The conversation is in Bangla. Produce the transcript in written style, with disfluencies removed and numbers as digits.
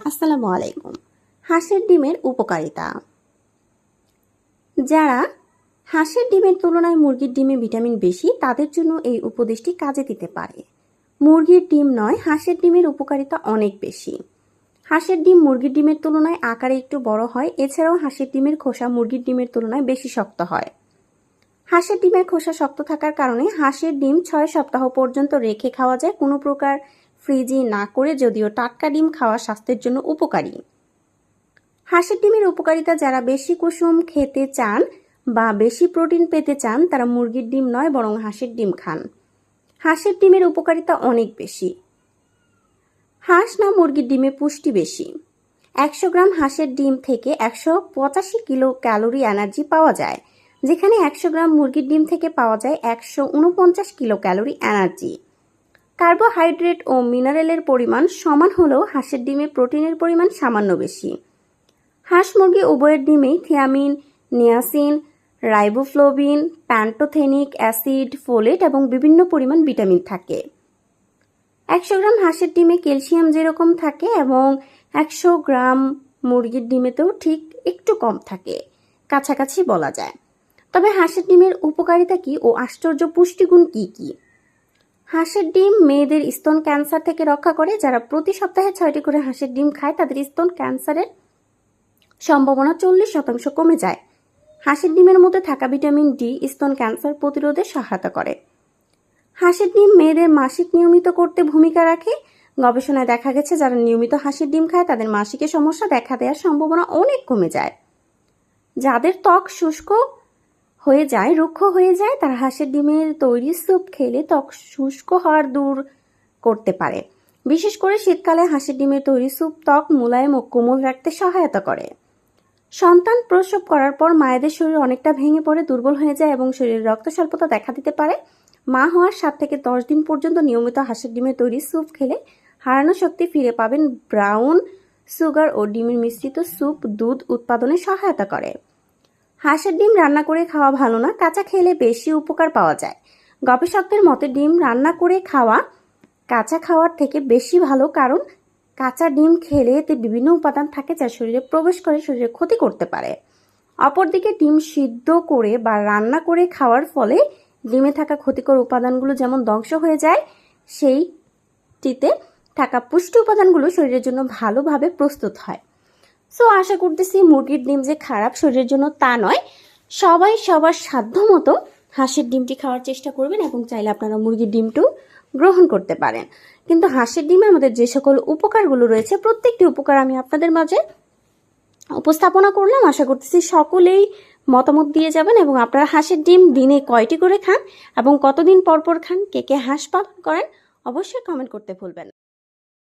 আসসালামু আলাইকুম। হাঁসের ডিমের উপকারিতা। যারা হাঁসের ডিমের তুলনায় মুরগির ডিমে ভিটামিন বেশি, তাদের জন্য এই উপদেশটি কাজে দিতে পারে। মুরগির ডিম নয়, হাঁসের ডিমের উপকারিতা অনেক বেশি। হাঁসের ডিম মুরগির ডিমের তুলনায় আকারে একটু বড় হয়। এছাড়াও হাঁসের ডিমের খোসা মুরগির ডিমের তুলনায় বেশি শক্ত হয়। হাঁসের ডিমের খোসা শক্ত থাকার কারণে হাঁসের ডিম 6 সপ্তাহ পর্যন্ত রেখে খাওয়া যায়, কোনো প্রকার ফ্রিজিং না করে, যদিও টাটকা ডিম খাওয়া স্বাস্থ্যের জন্য উপকারী। হাঁসের ডিমের উপকারিতা: যারা বেশি কুসুম খেতে চান বা বেশি প্রোটিন পেতে চান, তারা মুরগির ডিম নয় বরং হাঁসের ডিম খান। হাঁসের ডিমের উপকারিতা অনেক বেশি। হাঁস না মুরগির ডিমে পুষ্টি বেশি। 100 গ্রাম হাঁসের ডিম থেকে 185 কিলো ক্যালোরি এনার্জি পাওয়া যায়, যেখানে 100 গ্রাম মুরগির ডিম থেকে পাওয়া যায় 149 কিলো ক্যালোরি এনার্জি। কার্বোহাইড্রেট ও মিনারেলের পরিমাণ সমান হলেও হাঁসের ডিমে প্রোটিনের পরিমাণ সামান্য বেশি। হাঁস মুরগি উভয়ের ডিমেই thiamine, niacin, riboflavin, pantothenic acid, folate এবং বিভিন্ন পরিমাণ ভিটামিন থাকে। 100 গ্রাম হাঁসের ডিমে ক্যালসিয়াম যেরকম থাকে এবং 100 গ্রাম মুরগির ডিমেতেও ঠিক একটু কম থাকে, কাছাকাছি বলা যায়। তবে হাঁসের ডিমের উপকারিতা কি ও আশ্চর্য পুষ্টিগুণ কি কি? হাঁসের ডিম মেয়েদের স্তন ক্যান্সার থেকে রক্ষা করে। যারা প্রতি সপ্তাহে 6টি করে হাঁসের ডিম খায়, তাদের স্তন ক্যান্সারের সম্ভাবনা 40% কমে যায়। হাঁসের ডিমের মধ্যে থাকা ভিটামিন ডি স্তন ক্যান্সার প্রতিরোধে সহায়তা করে। হাঁসের ডিম মেয়েদের মাসিক নিয়মিত করতে ভূমিকা রাখে। গবেষণায় দেখা গেছে, যারা নিয়মিত হাঁসের ডিম খায়, তাদের মাসিকের সমস্যা দেখা দেওয়ার সম্ভাবনা অনেক কমে যায়। যাদের ত্বক শুষ্ক হয়ে যায়, রুক্ষ হয়ে যায়, তারা হাঁসের ডিমের তৈরি স্যুপ খেলে ত্বক শুষ্ক হওয়ার দূর করতে পারে। বিশেষ করে শীতকালে হাঁসের ডিমের তৈরি স্যুপ ত্বক মোলায়েম ও কোমল রাখতে সহায়তা করে। সন্তান প্রসব করার পর মায়েদের শরীর অনেকটা ভেঙে পড়ে, দুর্বল হয়ে যায় এবং শরীরে রক্ত স্বল্পতা দেখা দিতে পারে। মা হওয়ার 7 থেকে 10 দিন পর্যন্ত নিয়মিত হাঁসের ডিমের তৈরি স্যুপ খেলে হারানো শক্তি ফিরে পাবেন। ব্রাউন সুগার ও ডিমের মিশ্রিত স্যুপ দুধ উৎপাদনে সহায়তা করে। হাঁসের ডিম রান্না করে খাওয়া ভালো না, কাঁচা খেলে বেশি উপকার পাওয়া যায়। গবেষকদের মতে ডিম রান্না করে খাওয়া কাঁচা খাওয়ার থেকে বেশি ভালো, কারণ কাঁচা ডিম খেলে এতে বিভিন্ন উপাদান থাকে যা শরীরে প্রবেশ করে শরীরে ক্ষতি করতে পারে। অপরদিকে ডিম সিদ্ধ করে বা রান্না করে খাওয়ার ফলে ডিমে থাকা ক্ষতিকর উপাদানগুলো যেমন ধ্বংস হয়ে যায়, সেইটিতে থাকা পুষ্টি উপাদানগুলো শরীরের জন্য ভালোভাবে প্রস্তুত হয়। সো আশা করতেছি মুরগির ডিম যে খারাপ শরীরের জন্য তা নয়। সবাই সবার সাধ্য মতো হাঁসের ডিমটি খাওয়ার চেষ্টা করবেন এবং চাইলে আপনারা মুরগির ডিমটিও গ্রহণ করতে পারেন। কিন্তু হাঁসের ডিমে আমাদের যে সকল উপকারগুলো রয়েছে, প্রত্যেকটি উপকার আমি আপনাদের মাঝে উপস্থাপনা করলাম। আশা করতেছি সকলেই মতামত দিয়ে যাবেন এবং আপনারা হাঁসের ডিম দিনে কয়টি করে খান এবং কতদিন পর পর খান, কে কে হাঁস পালন করেন, অবশ্যই কমেন্ট করতে ভুলবেন না।